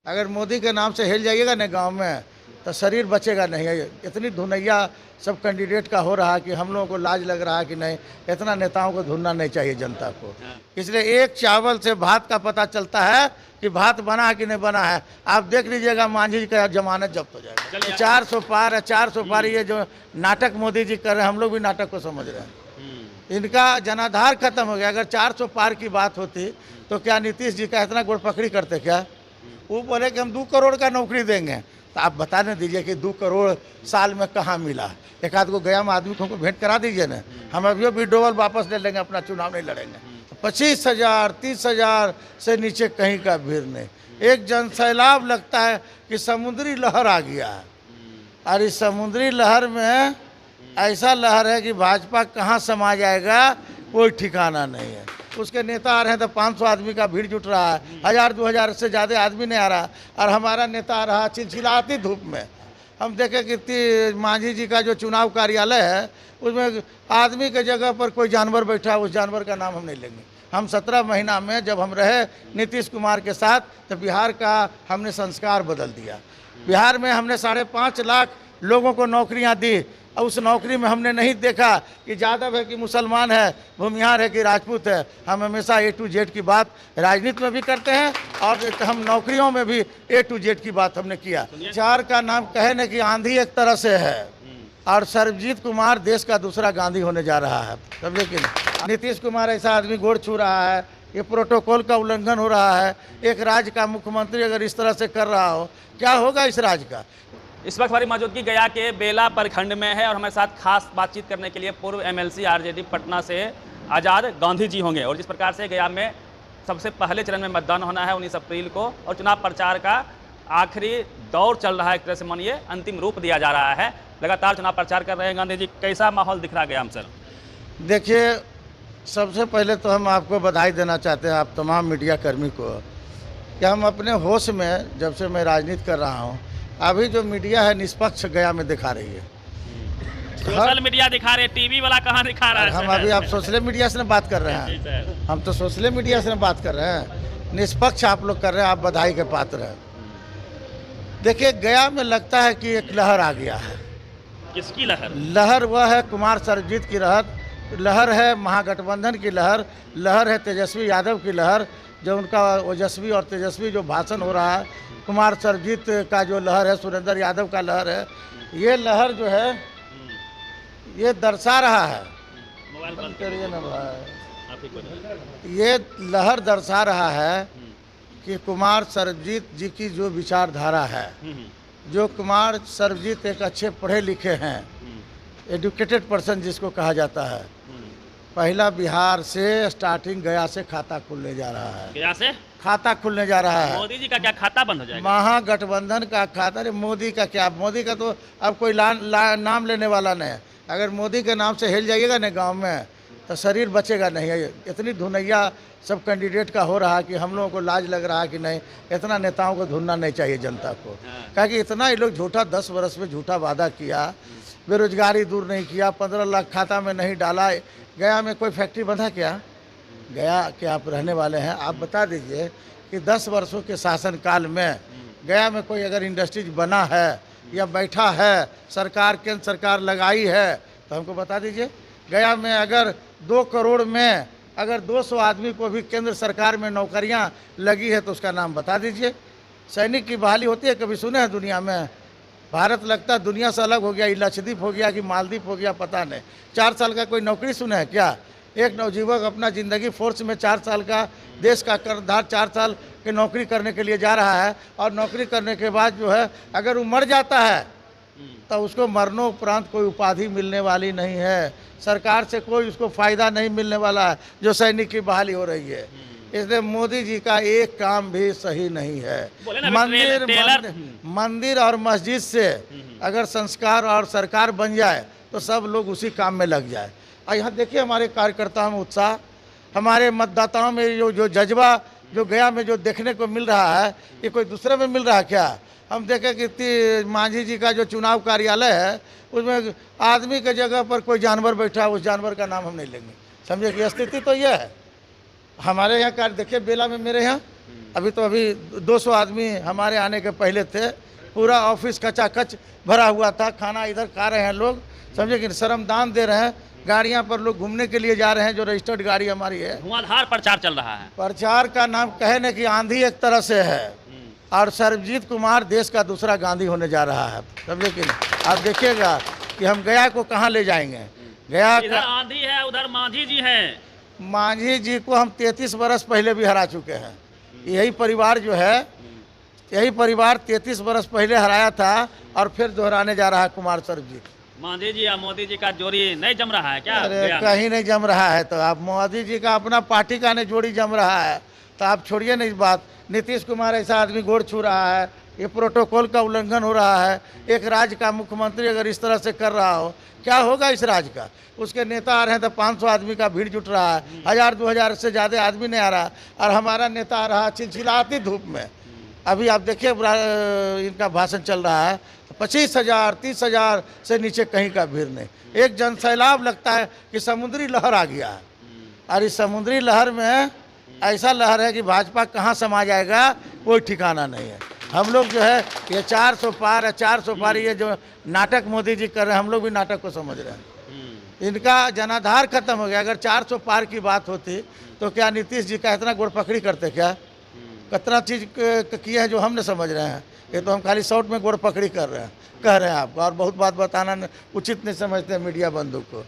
अगर मोदी के नाम से हिल जाइएगा ना गांव में तो शरीर बचेगा नहीं। इतनी धुनैया सब कैंडिडेट का हो रहा है कि हम लोगों को लाज लग रहा है कि नहीं, इतना नेताओं को धुनना नहीं चाहिए जनता को। इसलिए एक चावल से भात का पता चलता है कि भात बना है कि नहीं बना है। आप देख लीजिएगा मांझी का जमानत जब्त हो जाएगा। 400 पार है, 400 पार। ये जो नाटक मोदी जी कर रहे हैं, हम लोग भी नाटक को समझ रहे हैं। इनका जनाधार खत्म हो गया। अगर 400 पार की बात होती तो क्या नीतीश जी का इतना गोड़ पकड़ी करते क्या? वो बोले कि हम 2 करोड़ का नौकरी देंगे, तो आप बताने दीजिए कि 2 करोड़ साल में कहाँ मिला। एक आध को गया में आदमी को हमको भेंट करा दीजिए ना, हम अभी भी डोबल वापस ले लेंगे, अपना चुनाव नहीं लड़ेंगे। 25,000 30,000 से नीचे कहीं का भीड़ नहीं। एक जनसैलाब लगता है कि समुद्री लहर आ गया है, और इस समुद्री लहर में ऐसा लहर है कि भाजपा कहाँ समा जाएगा कोई ठिकाना नहीं है। उसके नेता आ रहे हैं तो 500 आदमी का भीड़ जुट रहा है, 1000-2000 से ज़्यादा आदमी नहीं आ रहा। और हमारा नेता आ रहा चिलचिलाती धूप में। हम देखें कि मांझी जी का जो चुनाव कार्यालय है उसमें आदमी के जगह पर कोई जानवर बैठा है, उस जानवर का नाम हम नहीं लेंगे। हम 17 महीना में जब हम रहे नीतीश कुमार के साथ तो बिहार का हमने संस्कार बदल दिया। बिहार में हमने 5.5 लाख लोगों को नौकरियां दी, और उस नौकरी में हमने नहीं देखा कि यादव है कि मुसलमान है, भूमिहार है कि राजपूत है। हम हमेशा A to Z की बात राजनीति में भी करते हैं, और हम नौकरियों में भी A to Z की बात हमने किया। 4 का नाम कहे न कि आंधी एक तरह से है, और सर्वजीत कुमार देश का दूसरा गांधी होने जा रहा है, समझे कि नहीं? नीतीश कुमार ऐसा आदमी गोड़ छू रहा है, ये प्रोटोकॉल का उल्लंघन हो रहा है। एक राज्य का मुख्यमंत्री अगर इस तरह से कर रहा हो, क्या होगा इस राज्य का? इस वक्त हमारी मौजूदगी गया के बेला प्रखंड में है, और हमारे साथ खास बातचीत करने के लिए पूर्व MLC RJD पटना से आज़ाद गांधी जी होंगे। और जिस प्रकार से गया में सबसे पहले चरण में मतदान होना है 19 अप्रैल को, और चुनाव प्रचार का आखिरी दौर चल रहा है, एक तरह से मानिए अंतिम रूप दिया जा रहा है। लगातार चुनाव प्रचार कर रहे हैं गांधी जी, कैसा माहौल दिख रहा गया हम सर? देखिए, सबसे पहले तो हम आपको बधाई देना चाहते हैं, आप तमाम मीडिया कर्मी को, कि हम अपने होश में जब से मैं राजनीति कर रहा हूँ, अभी जो मीडिया है निष्पक्ष गया में दिखा रही है। सोशल मीडिया दिखा रहे, टीवी वाला कहाँ दिखा रहा है? हम अभी आप सोशल मीडिया से बात कर रहे हैं, हम तो सोशल मीडिया से बात कर रहे हैं। निष्पक्ष आप लोग कर रहे हैं, आप बधाई के पात्र हैं। देखिए, गया में लगता है कि एक लहर आ गया है। किसकी लहर? लहर वह है कुमार सर्वजीत की लहर है, महागठबंधन की लहर है तेजस्वी यादव की लहर। जो उनका ओजस्वी और तेजस्वी जो भाषण हो रहा है, कुमार सर्वजीत का जो लहर है, सुरेंद्र यादव का लहर है, ये लहर जो है ये दर्शा रहा है, ये लहर दर्शा रहा है कि कुमार सर्वजीत जी की जो विचारधारा है, जो कुमार सर्वजीत एक अच्छे पढ़े लिखे हैं, एजुकेटेड पर्सन जिसको कहा जाता है, पहला बिहार से स्टार्टिंग गया से खाता खुलने जा रहा है। गया से खाता खुलने जा रहा है। मोदी जी का क्या खाता बंद हो जाएगा? महागठबंधन का खाता। अरे मोदी का क्या, मोदी का तो अब कोई नाम लेने वाला नहीं है। अगर मोदी के नाम से हिल जाइएगा ना गांव में तो शरीर बचेगा नहीं। इतनी धुनैया सब कैंडिडेट का हो रहा है कि हम लोगों को लाज लग रहा है कि नहीं, इतना नेताओं को धुनना नहीं चाहिए जनता को। क्या कि इतना ये लोग झूठा 10 वर्ष में झूठा वादा किया, बेरोजगारी दूर नहीं किया, 15 लाख खाता में नहीं डाला। गया में कोई फैक्ट्री बंधा क्या? गया के आप रहने वाले हैं, आप बता दीजिए कि 10 वर्षों के शासनकाल में गया में कोई अगर इंडस्ट्रीज बना है या बैठा है, सरकार केंद्र सरकार लगाई है, तो हमको बता दीजिए। गया में अगर 2 करोड़ में अगर 200 आदमी को भी केंद्र सरकार में नौकरियां लगी है तो उसका नाम बता दीजिए। सैनिक की बहाली होती है, कभी सुने हैं दुनिया में? भारत लगता है दुनिया से अलग हो गया, ये लक्षद्वीप हो गया कि मालदीव हो गया, पता नहीं। 4 साल का कोई नौकरी सुने है क्या? एक नवजुवक अपना ज़िंदगी फोर्स में 4 साल का देश का कर्णधार 4 साल की नौकरी करने के लिए जा रहा है, और नौकरी करने के बाद जो है अगर वो मर जाता है तो उसको मरणोपरांत कोई उपाधि मिलने वाली नहीं है। सरकार से कोई उसको फ़ायदा नहीं मिलने वाला है जो सैनिक की बहाली हो रही है। इसलिए मोदी जी का एक काम भी सही नहीं है। मंदिर और मस्जिद से अगर संस्कार और सरकार बन जाए तो सब लोग उसी काम में लग जाए। और यहाँ देखिए हमारे कार्यकर्ताओं में उत्साह, हमारे मतदाताओं में जो जज्बा जो गया में जो देखने को मिल रहा है, ये कोई दूसरे में मिल रहा है क्या? हम देखें कि मांझी जी का जो चुनाव कार्यालय है उसमें आदमी के जगह पर कोई जानवर बैठा है, उस जानवर का नाम हम नहीं लेंगे, समझे कि स्थिति तो यह है। हमारे यहाँ कार्य देखिए, बेला में मेरे यहाँ अभी 200 आदमी हमारे आने के पहले थे। पूरा ऑफिस कचाकच भरा हुआ था, खाना इधर खा रहे हैं लोग, समझे कि श्रमदान दे रहे हैं। गाड़ियां पर लोग घूमने के लिए जा रहे हैं, जो रजिस्टर्ड गाड़ी हमारी है। धुआंधार प्रचार चल रहा है। प्रचार का नाम कहे न कि आंधी एक तरह से है, और सर्वजीत कुमार देश का दूसरा गांधी होने जा रहा है, समझे कि नहीं। आप देखिएगा कि हम गया को कहाँ ले जाएंगे। गया इधर आंधी है, उधर मांझी जी हैं। मांझी जी को हम 33 बरस पहले भी हरा चुके हैं। यही परिवार जो है, यही परिवार 33 बरस पहले हराया था और फिर दोहराने जा रहा है कुमार सर्वजीत। मांझी जी या मोदी जी का जोड़ी नहीं जम रहा है क्या? अरे कहीं नहीं जम रहा है। तो आप मोदी जी का अपना पार्टी का नहीं जोड़ी जम रहा है, तो आप छोड़िए नहीं इस बात। नीतीश कुमार ऐसा आदमी गोड़ छू रहा है, ये प्रोटोकॉल का उल्लंघन हो रहा है। एक राज्य का मुख्यमंत्री अगर इस तरह से कर रहा हो, क्या होगा इस राज्य का। उसके नेता आ रहे हैं तो 500 आदमी का भीड़ जुट रहा है, 1000-2000 से ज़्यादा आदमी नहीं आ रहा, और हमारा नेता आ रहा चिलचिलाती धूप में। अभी आप देखिए इनका भाषण चल रहा है, 25,000 30,000 से नीचे कहीं का भीड़ नहीं। एक जनसैलाब लगता है कि समुद्री लहर आ गया है, और इस समुद्री लहर में ऐसा लहर है कि भाजपा कहाँ समा जाएगा कोई ठिकाना नहीं है। हम लोग जो है ये 400 पार है, 400 पार, ये जो नाटक मोदी जी कर रहे हैं, हम लोग भी नाटक को समझ रहे हैं। इनका जनाधार खत्म हो गया। अगर 400 पार की बात होती तो क्या नीतीश जी का इतना गोड़ पकड़ी करते क्या? कितना चीज़ किए हैं जो हम नहीं समझ रहे हैं। ये तो हम खाली शॉर्ट में गोड़ पकड़ी कर रहे हैं, कह रहे हैं आपको, और बहुत बात बताना उचित नहीं समझते मीडिया बंधु को।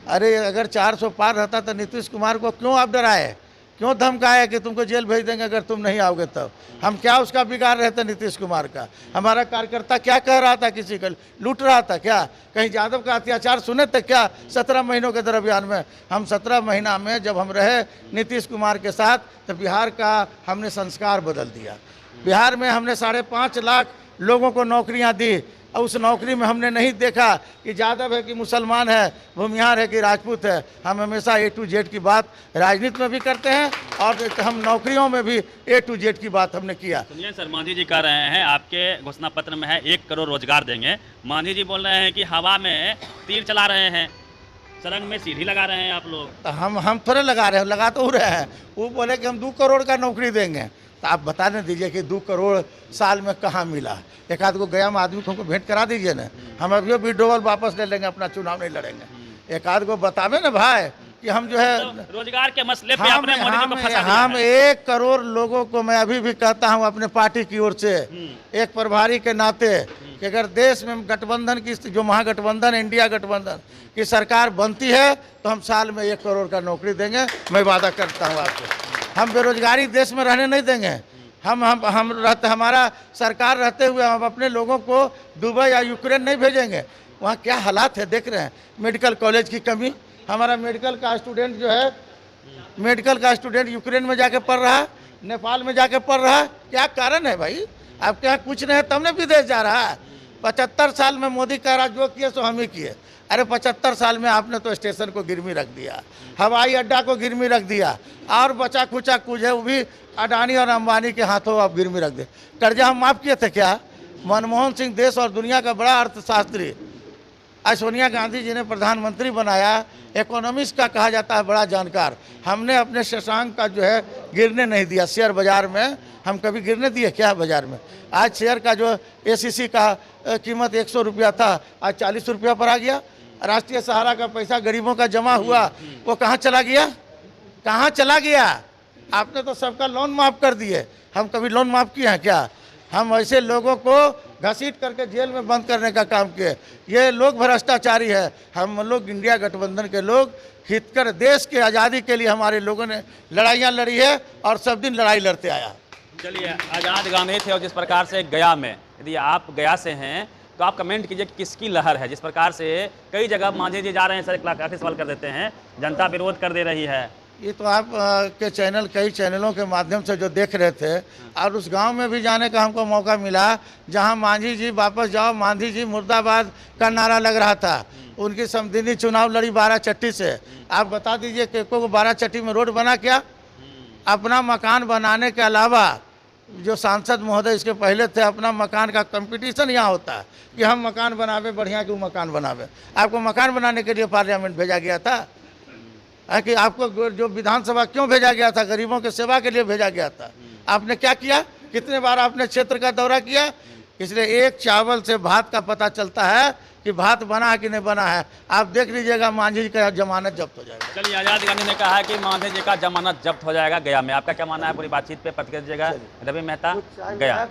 अरे अगर 400 पार रहता तो नीतीश कुमार को क्यों आप डराए, क्यों धमकाए कि तुमको जेल भेज देंगे अगर तुम नहीं आओगे तब? हम क्या उसका बिगाड़ रहे थे नीतीश कुमार का? हमारा कार्यकर्ता क्या कह रहा था, किसी को लूट रहा था क्या? कहीं यादव का अत्याचार सुने थे क्या 17 महीनों के दरमियान में? हम 17 महीना में जब हम रहे नीतीश कुमार के साथ, तो बिहार का हमने संस्कार बदल दिया। बिहार में हमने 5.5 लाख लोगों को नौकरियां दी, और उस नौकरी में हमने नहीं देखा कि यादव है कि मुसलमान है, भूमिहार है कि राजपूत है। हम हमेशा A to Z की बात राजनीति में भी करते हैं, और हम नौकरियों में भी A to Z की बात हमने किया। सुनिए सर, मांझी जी कह रहे हैं आपके घोषणा पत्र में है 1 करोड़ रोजगार देंगे। मांझी जी बोल रहे हैं कि हवा में तीर चला रहे हैं, सरंग में सीढ़ी लगा रहे हैं आप लोग। तो हम थोड़े लगा रहे हैं, लगा तो रहे हैं। वो बोले कि हम 2 करोड़ का नौकरी देंगे। तो आप बता दें दीजिए कि 2 करोड़ साल में कहाँ मिला? एक आध को गया में आदमी को हमको भेंट करा दीजिए ना, हम अभी विड्रोवल वापस ले लेंगे, अपना चुनाव नहीं लड़ेंगे। एक आध को बतावे ना भाई कि हम जो है तो रोजगार के मसले पे अपने मोदी जी को फंसा दिया हम है। 1 करोड़ लोगों को मैं अभी भी कहता हूँ अपने पार्टी की ओर से, एक प्रभारी के नाते, कि अगर देश में गठबंधन की जो महागठबंधन इंडिया गठबंधन की सरकार बनती है तो हम साल में 1 करोड़ का नौकरी देंगे। मैं वादा करता हूँ आपको। हम बेरोजगारी देश में रहने नहीं देंगे। हम रहते, हमारा सरकार रहते हुए हम अपने लोगों को दुबई या यूक्रेन नहीं भेजेंगे। वहाँ क्या हालात है देख रहे हैं। मेडिकल कॉलेज की कमी, हमारा मेडिकल का स्टूडेंट जो है, मेडिकल का स्टूडेंट यूक्रेन में जाके पढ़ रहा है, नेपाल में जाके पढ़ रहा है। क्या कारण है भाई? आपके यहाँ कुछ नहीं है तब ने विदेश जा रहा है। 75 साल में मोदी कह रहा जो किए सो हम ही किए। अरे 75 साल में आपने तो स्टेशन को गिरवी रख दिया, हवाई अड्डा को गिरवी रख दिया, और बचा खुचा कुछ है वो भी अडानी और अंबानी के हाथों आप गिरवी रख दे। कर्जा हम माफ़ किए थे क्या? मनमोहन सिंह देश और दुनिया का बड़ा अर्थशास्त्री, आज सोनिया गांधी जी ने प्रधानमंत्री बनाया, इकोनॉमिक्स का कहा जाता है बड़ा जानकार। हमने अपने शशांक का जो है गिरने नहीं दिया। शेयर बाजार में हम कभी गिरने दिए क्या? बाजार में आज शेयर का जो ACC का कीमत 100 रुपया था, आज 40 रुपया पर आ गया। राष्ट्रीय सहारा का पैसा गरीबों का जमा हुआ, वो कहाँ चला गया? कहाँ चला गया? आपने तो सबका लोन माफ़ कर दिए, हम कभी लोन माफ़ किए हैं क्या? हम ऐसे लोगों को घसीट करके जेल में बंद करने का काम किए। ये लोग भ्रष्टाचारी है। हम लोग इंडिया गठबंधन के लोग हितकर देश के आज़ादी के लिए हमारे लोगों ने लड़ाइयाँ लड़ी है, और सब दिन लड़ाई लड़ते आया। चलिए, आज़ाद गांधी थे, और जिस प्रकार से गया में, यदि आप गया से हैं तो आप कमेंट कीजिए किसकी लहर है। जिस प्रकार से कई जगह मांझी जी जा रहे हैं, सर काफ़ी सवाल कर देते हैं, जनता विरोध कर दे रही है। ये तो आप के चैनल, कई चैनलों के माध्यम से जो देख रहे थे, और उस गांव में भी जाने का हमको मौका मिला जहां मांझी जी वापस जाओ, मांझी जी मुर्दाबाद का नारा लग रहा था। उनकी समदिनी चुनाव लड़ी 12 चट्टी से। आप बता दीजिए कि को 12 चट्टी में रोड बना क्या? अपना मकान बनाने के अलावा, जो सांसद महोदय इसके पहले थे, अपना मकान का कंपटीशन यहाँ होता है कि हम मकान बनावे बढ़िया कि वो मकान बनावे। आपको मकान बनाने के लिए पार्लियामेंट भेजा गया था कि आपको जो विधानसभा क्यों भेजा गया था? गरीबों के सेवा के लिए भेजा गया था। आपने क्या किया, कितने बार आपने क्षेत्र का दौरा किया। इसलिए एक चावल से भात का पता चलता है कि भात बना है कि नहीं बना है। आप देख लीजिएगा मांझी जी का जमानत जब्त हो जाएगा। चलिए, आज़ाद गांधी ने कहा है कि मांझी जी का जमानत जब्त हो जाएगा गया में। आपका क्या मानना है पूरी बातचीत पे प्रतिक्रिया दीजिएगा। रवि मेहता, गया।